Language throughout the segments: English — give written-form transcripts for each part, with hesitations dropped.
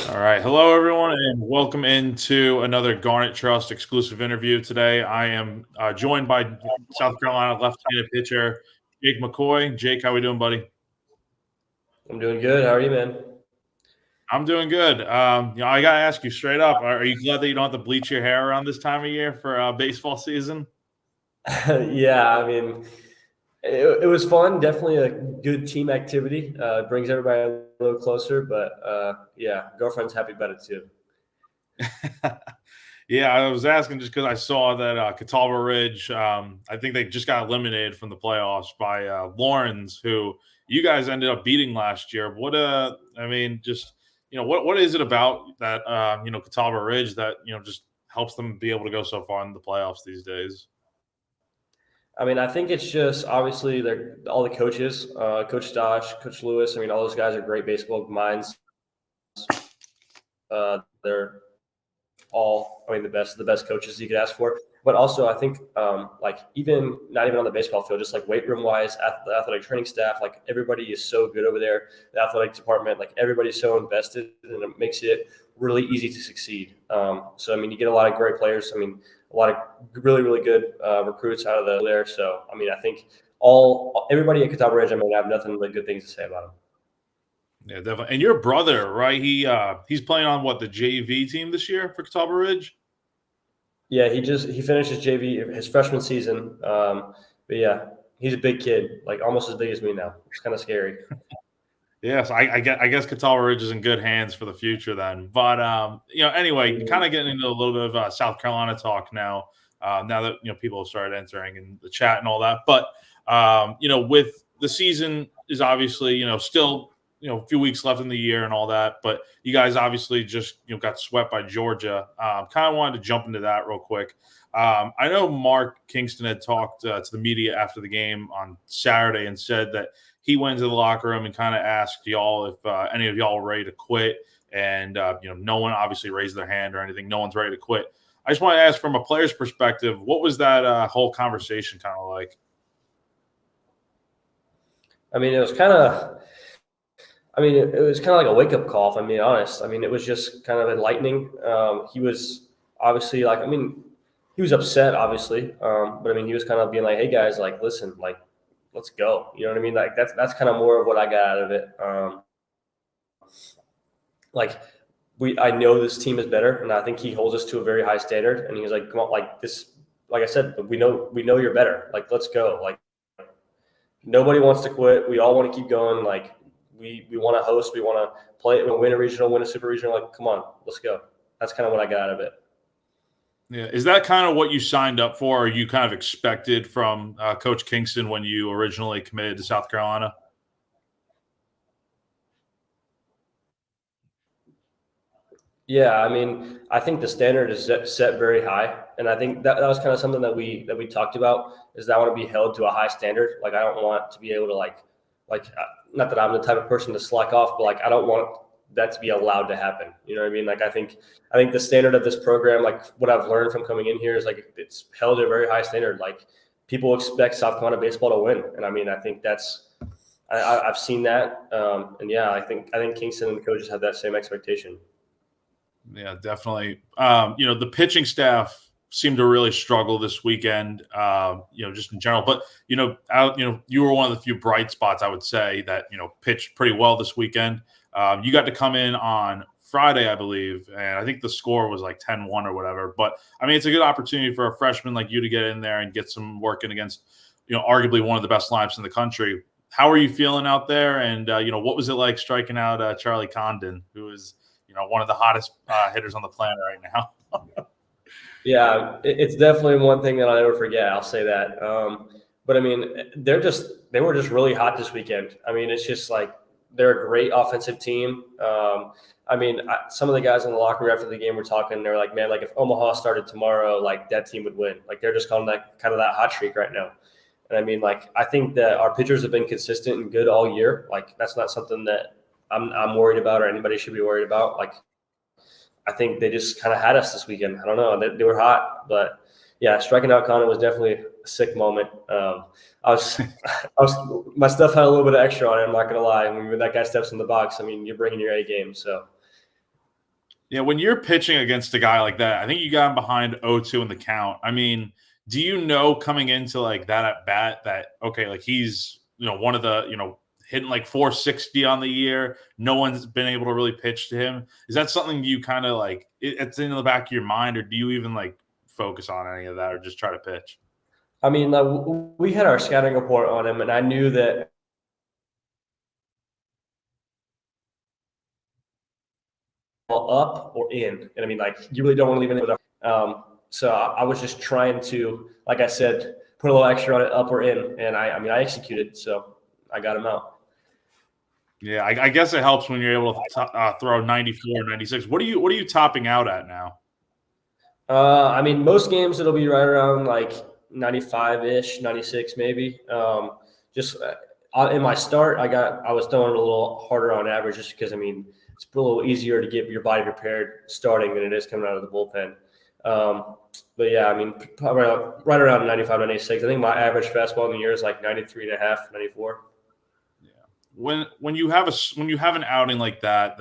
All right. Hello, everyone, and welcome into another Garnet Trust exclusive interview. Today, I am joined by South Carolina left-handed pitcher Jake McCoy. Jake, how we doing, buddy? I'm doing good. How are you, man? I'm doing good. I gotta ask you straight up: Are you glad that you don't have to bleach your hair around this time of year for baseball season? Yeah, I mean, it was fun. Definitely a good team activity. Brings everybody a little closer, but yeah, girlfriend's happy about it too. Yeah, I was asking just because I saw that Catawba Ridge. I think they just got eliminated from the playoffs by Lawrence, who you guys ended up beating last year. I mean, just what is it about that Catawba Ridge that just helps them be able to go so far in the playoffs these days? I mean, I think it's just obviously they're all the coaches, Coach Stosh, Coach Lewis. I mean, all those guys are great baseball minds. They're all, I mean, the best coaches you could ask for. But also, I think like even not even on the baseball field, just like weight room wise, the athletic training staff, like everybody is so good over there. The athletic department, like everybody's so invested, and it makes it really easy to succeed. So I mean, you get a lot of great players. I mean, a lot of really good recruits out of there. So I mean, I think everybody at Catawba Ridge, I mean, I have nothing but good things to say about them. Yeah, definitely. And your brother, right? He's playing on what, the JV team this year for Catawba Ridge? Yeah, he finished his JV his freshman season. But yeah, he's a big kid, like almost as big as me now. It's kind of scary. Yes, I guess Catawba Ridge is in good hands for the future then. But anyway, kind of getting into a little bit of South Carolina talk now. Now that people have started entering in the chat and all that. But with the season is obviously still a few weeks left in the year and all that. But you guys obviously just got swept by Georgia. Kind of wanted to jump into that real quick. I know Mark Kingston had talked to the media after the game on Saturday and said that he went into the locker room and kind of asked y'all if any of y'all were ready to quit. And, no one obviously raised their hand or anything. No one's ready to quit. I just want to ask from a player's perspective, what was that whole conversation kind of like? I mean, it was kind of. I mean, it was kind of like a wake up call, if I'm being honest. I mean, it was just kind of enlightening. He was obviously like, I mean, he was upset, obviously, but I mean, he was kind of being like, "Hey guys, like, listen, like, let's go." You know what I mean? Like that's kind of more of what I got out of it. Like I know this team is better, and I think he holds us to a very high standard. And he was like, "Come on, like this, like I said, we know you're better. Like, let's go. Like, nobody wants to quit. We all want to keep going. Like, we want to host. We want to play. We win a regional, win a super regional. Like, come on, let's go." That's kind of what I got out of it. Yeah, is that kind of what you signed up for, or you kind of expected from Coach Kingston when you originally committed to South Carolina? Yeah, I mean, I think the standard is set very high, and I think that was kind of something that we talked about is that I want to be held to a high standard. Like I don't want to be able to not that I'm the type of person to slack off, but like I don't want that to be allowed to happen. You know what I mean? Like I think the standard of this program, like what I've learned from coming in here, is like it's held to a very high standard. Like people expect South Carolina baseball to win, and I mean I think I've seen that, and yeah, I think Kingston and the coaches have that same expectation. Yeah, definitely. The pitching staff seemed to really struggle this weekend. Just in general. But you were one of the few bright spots I would say that pitched pretty well this weekend. You got to come in on Friday, I believe, and I think the score was like 10-1 or whatever. But I mean, it's a good opportunity for a freshman like you to get in there and get some work in against arguably one of the best lineups in the country. How are you feeling out there? And what was it like striking out Charlie Condon, who is one of the hottest hitters on the planet right now? Yeah, it's definitely one thing that I'll never forget. I'll say that. But I mean, they were just really hot this weekend. I mean, it's just like they're a great offensive team. I mean, some of the guys in the locker room after the game were talking. They're like, "Man, like if Omaha started tomorrow, like that team would win." Like they're just calling that kind of that hot streak right now. And I mean, like I think that our pitchers have been consistent and good all year. Like that's not something that I'm worried about or anybody should be worried about. Like I think they just kind of had us this weekend. I don't know. They were hot, but yeah, striking out Connor was definitely a sick moment. My stuff had a little bit of extra on it. I'm not gonna lie. When that guy steps in the box, I mean, you're bringing your A game. So Yeah, when you're pitching against a guy like that, I think you got him behind 0-2 in the count. I mean, do you know coming into like that at bat that okay, like he's one of the hitting like 460 on the year. No one's been able to really pitch to him. Is that something you kind of like? It's in the back of your mind, or do you even like focus on any of that, or just try to pitch? I mean, we had our scouting report on him, and I knew that up or in. And I mean, like, you really don't want to leave anything. So I was just trying to, like I said, put a little extra on it, up or in. And I mean, I executed, so I got him out. Yeah, I guess it helps when you're able to throw 94, 96. What are you topping out at now? I mean, most games it'll be right around like 95 ish, 96 maybe. Just in my start, I was throwing a little harder on average just because I mean it's a little easier to get your body prepared starting than it is coming out of the bullpen. But yeah, I mean, probably right around 95, 96. I think my average fastball in the year is like 93 and a half, 94. Yeah. When you have an outing like that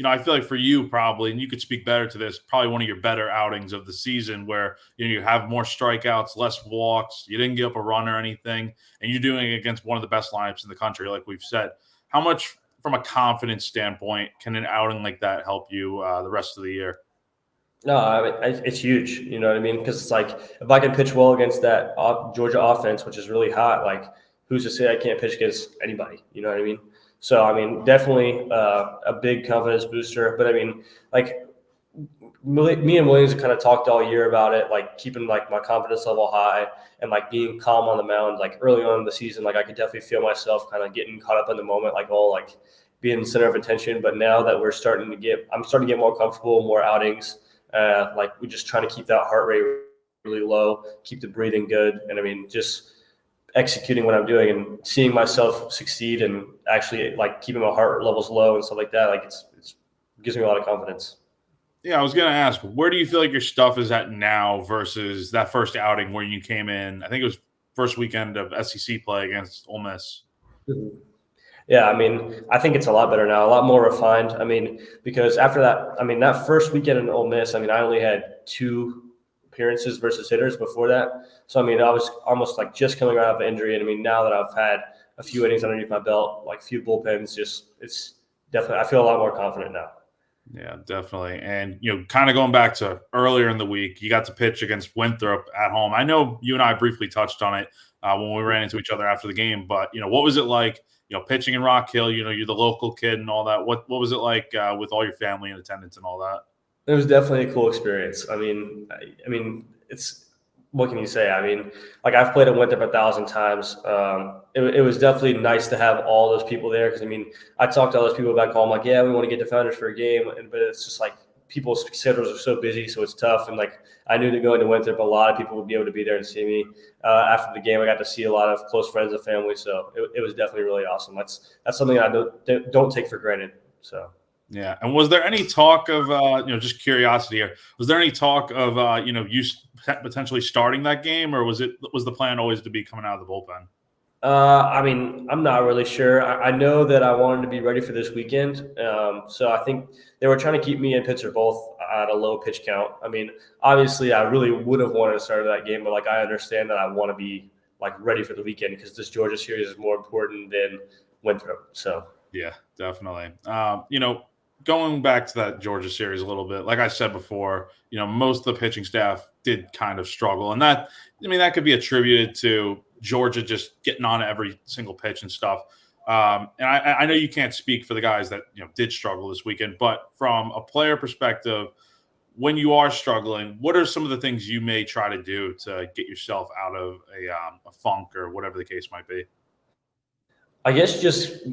I feel like for you probably, and you could speak better to this, probably one of your better outings of the season where you have more strikeouts, less walks, you didn't give up a run or anything, and you're doing it against one of the best lineups in the country, like we've said. How much from a confidence standpoint can an outing like that help you the rest of the year? No, I mean, it's huge. You know what I mean? Because it's like if I can pitch well against that Georgia offense, which is really hot, like who's to say I can't pitch against anybody? You know what I mean? So I mean, definitely a big confidence booster. But I mean, like me and Williams have kind of talked all year about it, like keeping like my confidence level high and like being calm on the mound. Like early on in the season, like I could definitely feel myself kind of getting caught up in the moment, like all like being the center of attention. But now that I'm starting to get more comfortable, more outings. Like we're just trying to keep that heart rate really low, keep the breathing good, and I mean just executing what I'm doing and seeing myself succeed and actually like keeping my heart levels low and stuff like that. Like it gives me a lot of confidence. Yeah, I was gonna ask, where do you feel like your stuff is at now versus that first outing where you came in? I think it was first weekend of SEC play against Ole Miss. Mhm. Yeah, I mean, I think it's a lot better now, a lot more refined. I mean, because after that, I mean, that first weekend in Ole Miss, I mean, I only had 2 appearances versus hitters before that. So, I mean, I was almost like just coming out of injury. And I mean, now that I've had a few innings underneath my belt, like a few bullpens, it's definitely, I feel a lot more confident now. Yeah, definitely. And kind of going back to earlier in the week, you got to pitch against Winthrop at home. I know you and I briefly touched on it when we ran into each other after the game, but what was it like? Pitching in Rock Hill. You're the local kid and all that. What was it like with all your family in attendance and all that? It was definitely a cool experience. I mean, it's what can you say? I mean, like I've played at Winthrop 1,000 times. It was definitely nice to have all those people there because I mean, I talked to all those people back home, like, yeah, we want to get the Founders for a game, but it's just like people's schedules are so busy, so it's tough. And like I knew to go into Winthrop, a lot of people would be able to be there and see me. After the game, I got to see a lot of close friends and family, so it was definitely really awesome. That's something I don't take for granted. So. Yeah. And was there any talk of just curiosity here? Was there any talk of you potentially starting that game, or was the plan always to be coming out of the bullpen? I mean, I'm not really sure. I know that I wanted to be ready for this weekend. So I think they were trying to keep me and Pitzer both at a low pitch count. I mean, obviously, I really would have wanted to start that game, but like I understand that I want to be like ready for the weekend because this Georgia series is more important than Winthrop. So Yeah, definitely. Going back to that Georgia series a little bit, like I said before, most of the pitching staff did kind of struggle. And that could be attributed to Georgia just getting on every single pitch and stuff. And I know you can't speak for the guys that, did struggle this weekend, but from a player perspective, when you are struggling, what are some of the things you may try to do to get yourself out of a funk or whatever the case might be? I guess just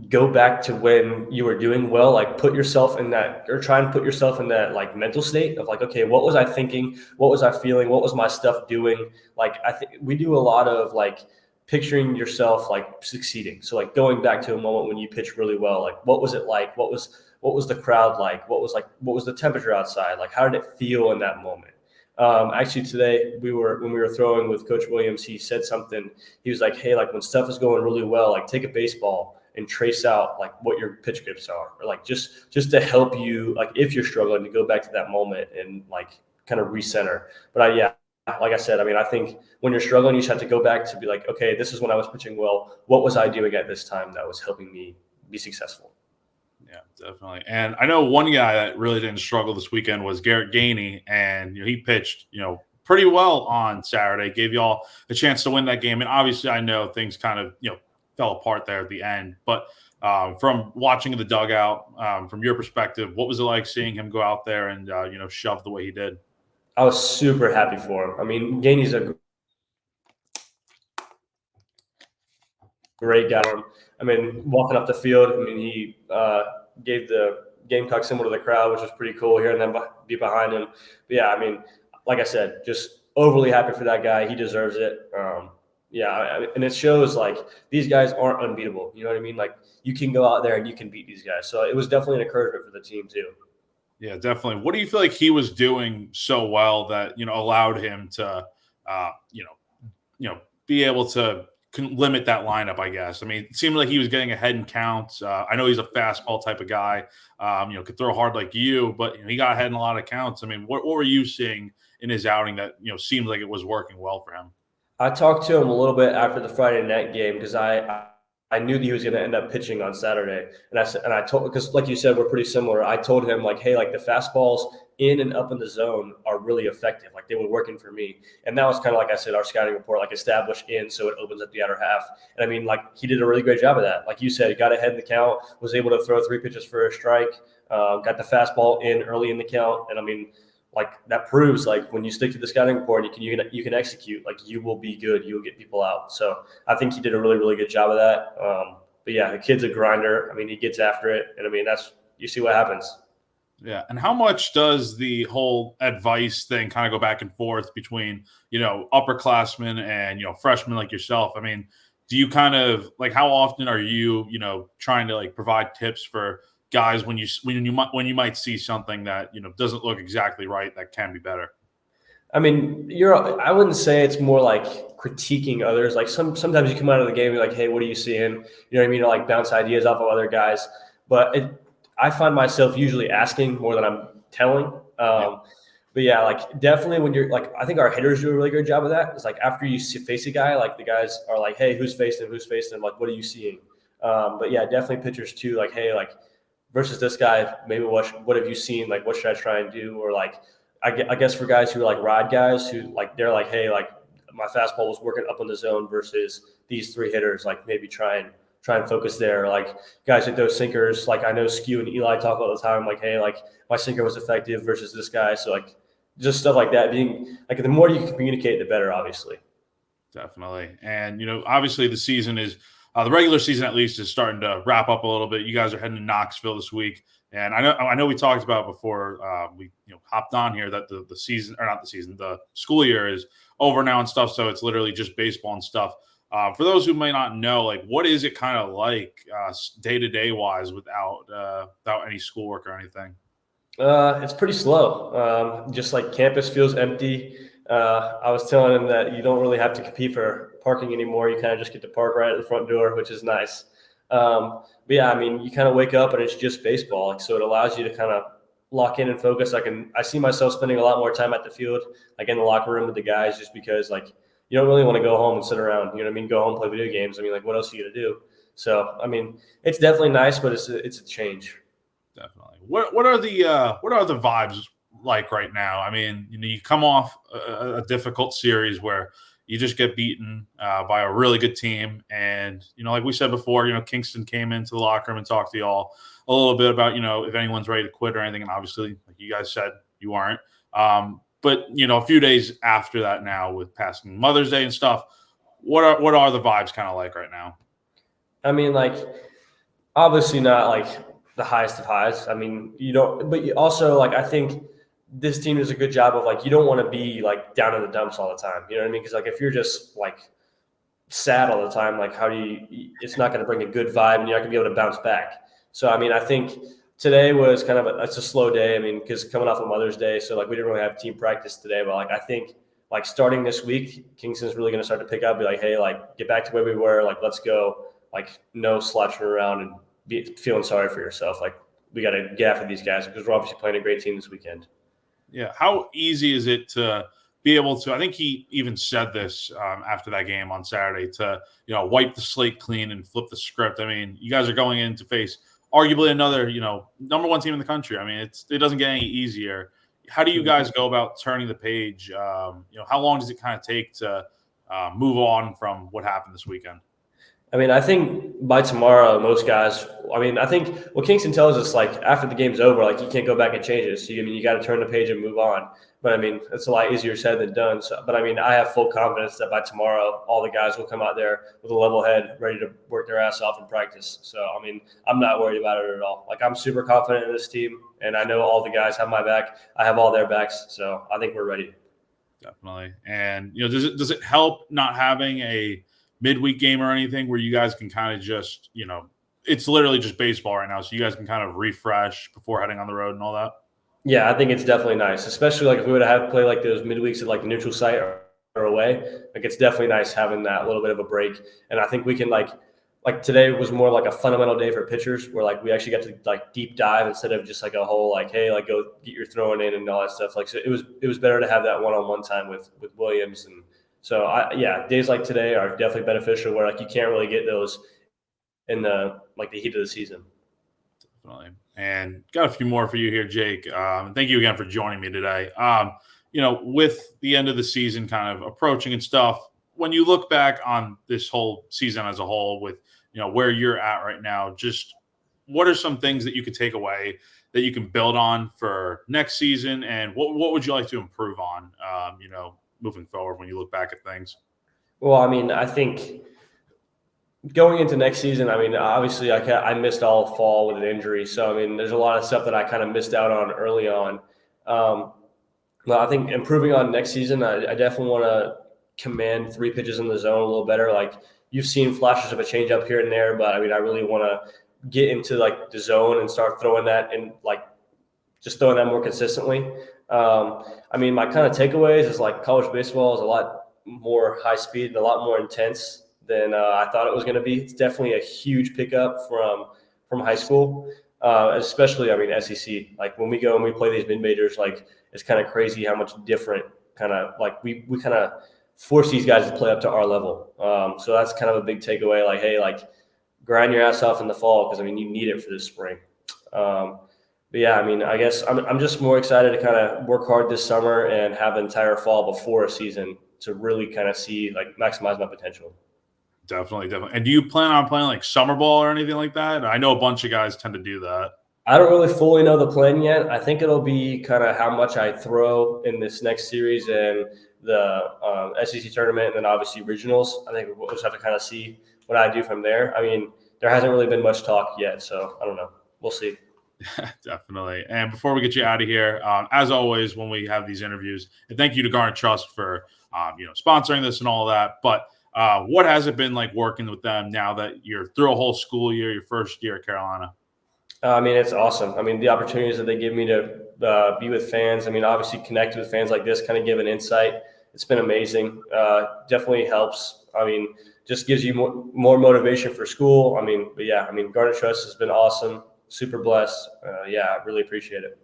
go back to when you were doing well, like put yourself in that or try and put yourself in that like mental state of like, okay, what was I thinking? What was I feeling? What was my stuff doing? Like, I think we do a lot of like picturing yourself like succeeding. So like going back to a moment when you pitched really well, like what was it like? What was the crowd like? What was the temperature outside? Like, how did it feel in that moment? Actually, today when we were throwing with Coach Williams, he said something. He was like, "Hey, like when stuff is going really well, like take a baseball and trace out like what your pitch grips are, or like just to help you, like if you're struggling, to go back to that moment and like kind of recenter. But yeah, like I said, I mean, I think when you're struggling, you just have to go back to be like, okay, this is when I was pitching well. What was I doing at this time that was helping me be successful? Yeah, definitely. And I know one guy that really didn't struggle this weekend was Garrett Gainey, and he pitched pretty well on Saturday. Gave y'all a chance to win that game, and obviously I know things kind of fell apart there at the end. But from watching the dugout, from your perspective, what was it like seeing him go out there and shove the way he did? I was super happy for him. I mean, Gainey's a great guy. I mean, walking up the field, I mean, he gave the Gamecock symbol to the crowd, which was pretty cool, hearing them be behind him. But yeah, I mean, like I said, just overly happy for that guy. He deserves it. And it shows like these guys aren't unbeatable. You know what I mean? Like you can go out there and you can beat these guys. So it was definitely an encouragement for the team too. Yeah, definitely. What do you feel like he was doing so well that allowed him to, be able to limit that lineup? I guess. I mean, it seemed like he was getting ahead in counts. I know he's a fastball type of guy. Could throw hard like you, but he got ahead in a lot of counts. I mean, what were you seeing in his outing that seemed like it was working well for him? I talked to him a little bit after the Friday night game because I knew that he was going to end up pitching on Saturday, and I told, because like you said, we're pretty similar. I told him like, hey, like the fastballs in and up in the zone are really effective. Like they were working for me, and that was kind of like I said, our scouting report, like establish in so it opens up the outer half. And I mean, like he did a really great job of that. Like you said, he got ahead in the count, was able to throw 3 pitches for a strike, got the fastball in early in the count, and I mean, like that proves like when you stick to the scouting report, you can execute, like you will be good, you'll get people out. So I think he did a really, really good job of that. But yeah, the kid's a grinder. I mean, he gets after it, and I mean you see what happens. Yeah, and how much does the whole advice thing kind of go back and forth between upperclassmen and freshmen like yourself? I mean, do you kind of like, how often are you trying to like provide tips for guys when you might see something that doesn't look exactly right that can be better? I mean, I wouldn't say it's more like critiquing others. Like sometimes you come out of the game, you're like, hey, what are you seeing? You know what I mean? Or like bounce ideas off of other guys. But I find myself usually asking more than I'm telling. But yeah, like definitely when you're like, I think our hitters do a really good job of that. It's like after you face a guy, like the guys are like, hey, who's facing him? Who's facing him? Like, what are you seeing? But yeah, definitely pitchers too. Like, hey, like versus this guy, maybe what have you seen? Like, what should I try and do? Or like, I guess for guys who are like ride guys who like, they're like, hey, like my fastball was working up in the zone versus these 3 hitters, like maybe try and focus there. Like guys with those sinkers, like I know Skew and Eli talk all the time, like, hey, like my sinker was effective versus this guy. So like just stuff like that, being like the more you can communicate, the better, obviously. Definitely. And obviously the season is the regular season at least is starting to wrap up a little bit. You guys are heading to Knoxville this week. And I know we talked about before we hopped on here that the season, or not the season, the school year is over now and stuff. So it's literally just baseball and stuff. For those who may not know, like what is it kind of like day to day wise without any schoolwork or anything? It's pretty slow. Just like campus feels empty. I was telling him that you don't really have to compete for parking anymore. You kind of just get to park right at the front door, which is nice. But yeah, I mean, you kind of wake up and it's just baseball. Like, so it allows you to kind of lock in and focus. I see myself spending a lot more time at the field, like in the locker room with the guys, just because like you don't really want to go home and sit around. You know what I mean? Go home, play video games. I mean, like what else are you gonna do? So I mean, it's definitely nice, but it's a change. Definitely. What are the vibes like right now? I mean, you come off a difficult series where you just get beaten by a really good team, and like we said before, Kingston came into the locker room and talked to y'all a little bit about if anyone's ready to quit or anything, and obviously, like you guys said, you aren't. But a few days after that, now with passing Mother's Day and stuff, what are the vibes kind of like right now? I mean, like obviously not like the highest of highs. I mean, you don't, but you also like I think this team does a good job of like you don't want to be like down in the dumps all the time. You know what I mean? Because like if you're just like sad all the time, like how do you? It's not going to bring a good vibe, and you're not going to be able to bounce back. So I mean, I think today was kind of it's a slow day. I mean, because coming off of Mother's Day, so like we didn't really have team practice today. But like I think starting this week, Kingston's really going to start to pick up. Be like, hey, like get back to where we were. Like let's go. like no slouching around and feeling sorry for yourself. Like we got to get after these guys because we're obviously playing a great team this weekend. Yeah. How easy is it to be able to, I think he even said this after that game on Saturday, to, wipe the slate clean and flip the script. I mean, you guys are going in to face arguably another, number one team in the country. I mean, it doesn't get any easier. How do you guys go about turning the page? How long does it kind of take to move on from what happened this weekend? I mean, I think by tomorrow, most guys. I mean, I think what Kingston tells us, like after the game's over, like you can't go back and change it. So you got to turn the page and move on. But I mean, it's a lot easier said than done. So, but I mean, I have full confidence that by tomorrow, all the guys will come out there with a level head, ready to work their ass off in practice. So I mean, I'm not worried about it at all. Like I'm super confident in this team, and I know all the guys have my back. I have all their backs. So I think we're ready. Definitely. And does it help not having a midweek game or anything where you guys can kind of just, it's literally just baseball right now, so you guys can kind of refresh before heading on the road and all that? Yeah, I think it's definitely nice, especially like if we would have play like those midweeks at like the neutral site or away. Like it's definitely nice having that little bit of a break. And I think we can like today was more like a fundamental day for pitchers where like we actually got to like deep dive instead of just like a whole like, hey, like go get your throwing in and all that stuff. Like so it was better to have that one-on-one time with Williams. And so days like today are definitely beneficial where like you can't really get those in the heat of the season. Definitely. And got a few more for you here, Jake. Thank you again for joining me today. With the end of the season kind of approaching and stuff, when you look back on this whole season as a whole with, where you're at right now, just what are some things that you could take away that you can build on for next season? And what would you like to improve on, moving forward when you look back at things? Well, I mean, I think going into next season, I mean, obviously I missed all fall with an injury. So, I mean, there's a lot of stuff that I kind of missed out on early on. Well, I think improving on next season, I definitely want to command 3 pitches in the zone a little better. Like you've seen flashes of a change up here and there, but I mean, I really want to get into like the zone and start throwing that and like just throwing that more consistently. I mean, my kind of takeaways is like college baseball is a lot more high speed and a lot more intense than I thought it was going to be. It's definitely a huge pickup from high school, especially, I mean, SEC. Like when we go and we play these mid-majors, like it's kind of crazy how much different kind of like we kind of force these guys to play up to our level. So that's kind of a big takeaway. Like, hey, like grind your ass off in the fall because, I mean, you need it for this spring. But yeah, I mean, I guess I'm just more excited to kind of work hard this summer and have an entire fall before a season to really kind of see like maximize my potential. Definitely. And do you plan on playing like summer ball or anything like that? I know a bunch of guys tend to do that. I don't really fully know the plan yet. I think it'll be kind of how much I throw in this next series and the SEC tournament and then obviously regionals. I think we'll just have to kind of see what I do from there. I mean, there hasn't really been much talk yet, so I don't know. We'll see. Definitely. And before we get you out of here, as always, when we have these interviews, and thank you to Garnet Trust for sponsoring this and all that. But what has it been like working with them now that you're through a whole school year, your first year at Carolina? I mean, it's awesome. I mean, the opportunities that they give me to be with fans. I mean, obviously connect with fans like this, kind of give an insight. It's been amazing. Definitely helps. I mean, just gives you more motivation for school. I mean, but yeah, I mean, Garnet Trust has been awesome. Super blessed. I really appreciate it.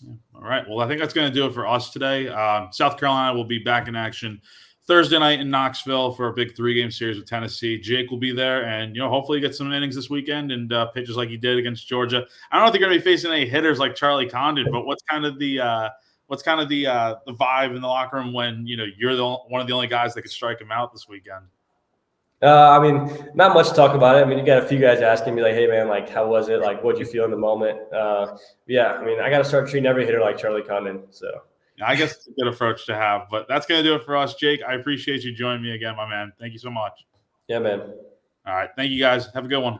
Yeah. All right. Well, I think that's going to do it for us today. South Carolina will be back in action Thursday night in Knoxville for a big 3-game series with Tennessee. Jake will be there, and hopefully get some innings this weekend and pitches like he did against Georgia. I don't know if they're going to be facing any hitters like Charlie Condon, but what's kind of the vibe in the locker room when you're one of the only guys that could strike him out this weekend? I mean, not much to talk about it. I mean, you got a few guys asking me like, "Hey, man, like, how was it? Like, what'd you feel in the moment?" Yeah, I mean, I got to start treating every hitter like Charlie Condon. So, I guess it's a good approach to have. But that's going to do it for us, Jake. I appreciate you joining me again, my man. Thank you so much. Yeah, man. All right, thank you guys. Have a good one.